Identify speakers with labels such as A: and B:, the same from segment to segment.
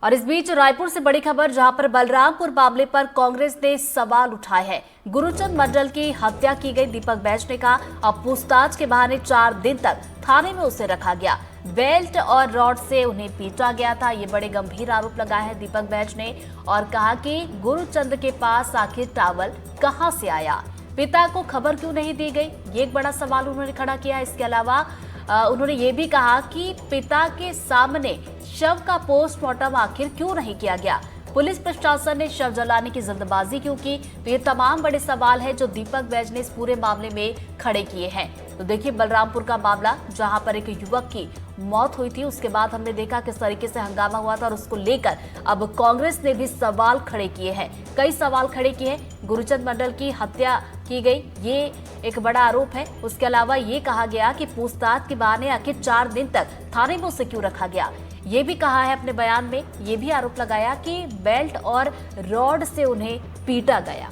A: और इस बीच रायपुर से बड़ी खबर, जहां पर बलरामपुर मामले पर कांग्रेस ने सवाल उठाए हैं। गुरुचंद मंडल की हत्या की गई। दीपक बैज ने कहा, अब पूछताछ के बहाने 4 दिन तक थाने में उसे रखा गया। बेल्ट और रॉड से उन्हें पीटा गया था। ये बड़े गंभीर आरोप लगाए हैं दीपक बैज ने और कहा कि गुरुचंद के पास आखिर टावल कहां से आया, पिता को खबर क्यों नहीं दी गई, ये एक बड़ा सवाल उन्होंने खड़ा किया। इसके अलावा उन्होंने ये भी कहा कि पिता के सामने शव का पोस्टमार्टम आखिर क्यों नहीं किया गया, पुलिस प्रशासन ने शव जलाने की जल्दबाजी क्यों की। तो ये तमाम बड़े सवाल हैं जो दीपक बैज ने इस पूरे मामले में खड़े किए हैं। तो देखिए बलरामपुर का मामला, जहां पर एक युवक की मौत हुई थी, उसके बाद हमने देखा किस तरीके से हंगामा हुआ था और उसको लेकर अब कांग्रेस ने भी सवाल खड़े किए हैं, कई सवाल खड़े किए हैं। गुरुचंद मंडल की हत्या की गई, ये एक बड़ा आरोप है। उसके अलावा ये कहा गया कि पूछताछ के बहाने आखिर 4 दिन तक थाने में उसे क्यों रखा गया, ये भी कहा है अपने बयान में। ये भी आरोप लगाया कि बेल्ट और रॉड से उन्हें पीटा गया।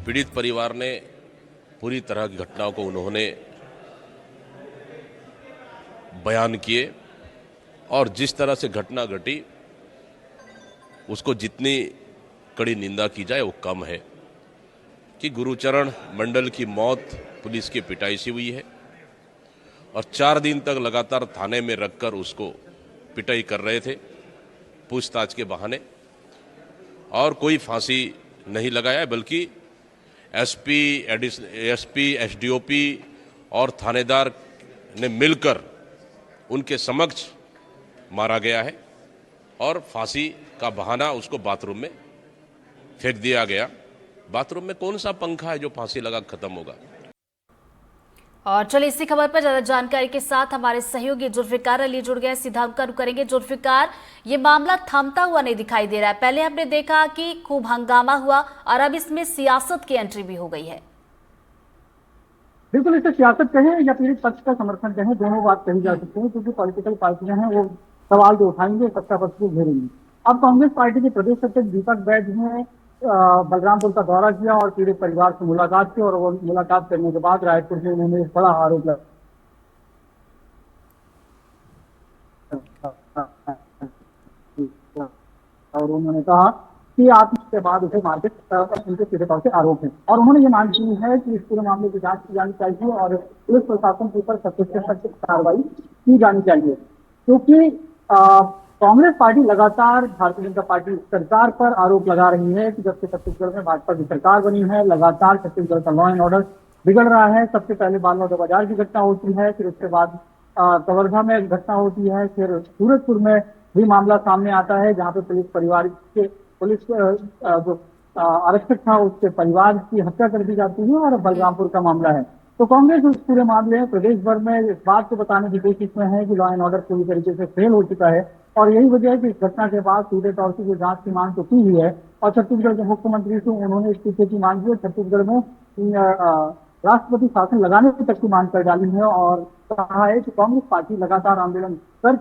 B: पीड़ित परिवार ने पूरी तरह की घटनाओं को उन्होंने बयान किए और जिस तरह से घटना घटी उसको जितनी कड़ी निंदा की जाए वो कम है कि गुरुचरण मंडल की मौत पुलिस की पिटाई से हुई है और 4 दिन तक लगातार थाने में रखकर उसको पिटाई कर रहे थे पूछताछ के बहाने, और कोई फांसी नहीं लगाया, बल्कि एसपी, एसडीओपी और थानेदार ने मिलकर उनके समक्ष मारा गया है और फांसी का बहाना उसको बाथरूम में फेंक दिया गया। बाथरूम में कौन सा पंखा है जो फांसी लगा खत्म होगा।
A: और चलिए इसी खबर पर ज्यादा जानकारी के साथ हमारे सहयोगी जुल्फिकार अली जुड़ गए, सीधा उनका रुख करेंगे। जुल्फिकार, ये मामला थमता हुआ नहीं दिखाई दे रहा है। पहले हमने देखा कि खूब हंगामा हुआ और अब इसमें सियासत की एंट्री भी हो गई है।
C: बिल्कुल, इसे सियासत कहें या पीड़ित पक्ष का समर्थन कहें, दोनों बात कही जा सकती है, क्योंकि पॉलिटिकल पार्टियां हैं वो सवाल जो उठाएंगे सत्ता पक्ष को घेरेंगी। अब कांग्रेस पार्टी के प्रदेश अध्यक्ष दीपक बैज ने बलरामपुर का दौरा किया और पीड़ित परिवार से मुलाकात की, और वो मुलाकात करने के बाद रायपुर में उन्होंने एक बड़ा आरोप लगाया और उन्होंने कहा कि आप इसके बाद उसे मार्केट उनके सीधे तौर से आरोप है, और उन्होंने ये मांग की है कि इस पूरे मामले की जांच की जानी चाहिए और पुलिस प्रशासन के ऊपर सख्त से सख्त कार्रवाई की जानी चाहिए, क्योंकि कांग्रेस पार्टी लगातार भारतीय जनता पार्टी सरकार पर आरोप लगा रही है कि जब से छत्तीसगढ़ में भाजपा की सरकार बनी है, लगातार छत्तीसगढ़ का लॉ एंड ऑर्डर बिगड़ रहा है। सबसे पहले बालनौदा बाजार की घटना होती है, फिर उसके बाद कवर्धा में घटना होती है, फिर सूरजपुर में भी मामला सामने आता है जहां पे पुलिस परिवार के जो आरक्षक था उसके परिवार की हत्या कर दी जाती है, और बलरामपुर का मामला है। तो कांग्रेस उस पूरे मामले में प्रदेश भर में इस बात को बताने की कोशिश में है कि लॉ एंड ऑर्डर पूरी तरीके से फेल हो चुका है, और यही वजह है कि इस घटना के बाद सीधे तौर से जो जांच की मांग तो की हुई है और छत्तीसगढ़ के मुख्यमंत्री से उन्होंने इस्तीफे की मांग की है। छत्तीसगढ़ में राष्ट्रपति शासन लगाने तक की मांग कर डाली है और कहा है कि कांग्रेस पार्टी लगातार आंदोलन कर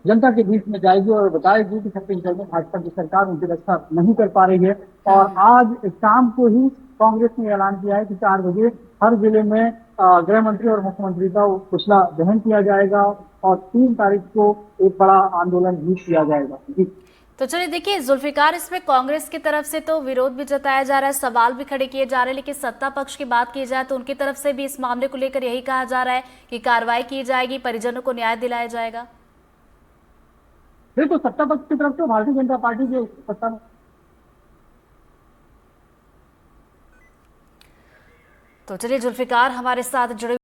C: जनता के बीच में जाएगी और बताएगी कि छत्तीसगढ़ में भाजपा की सरकार उनकी रक्षा नहीं कर पा रही है। और आज शाम को ही कांग्रेस ने ऐलान किया है कि 4 बजे हर जिले में गृह मंत्री और मुख्यमंत्री का पुतला दहन किया जाएगा और 3 तारीख को एक बड़ा आंदोलन भी किया जाएगा। जी,
A: तो चलिए देखिए जुल्फिकार, इसमें कांग्रेस की तरफ से तो विरोध भी जताया जा रहा है, सवाल भी खड़े किए जा रहे हैं, लेकिन सत्ता पक्ष की बात की जाए तो उनकी तरफ से भी इस मामले को लेकर यही कहा जा रहा है कि कार्रवाई की जाएगी, परिजनों को न्याय दिलाया जाएगा।
C: बिल्कुल, सत्ता पक्ष की तरफ से भारतीय जनता पार्टी जो सत्ता में,
A: तो चलिए जुल्फिकार हमारे साथ जुड़े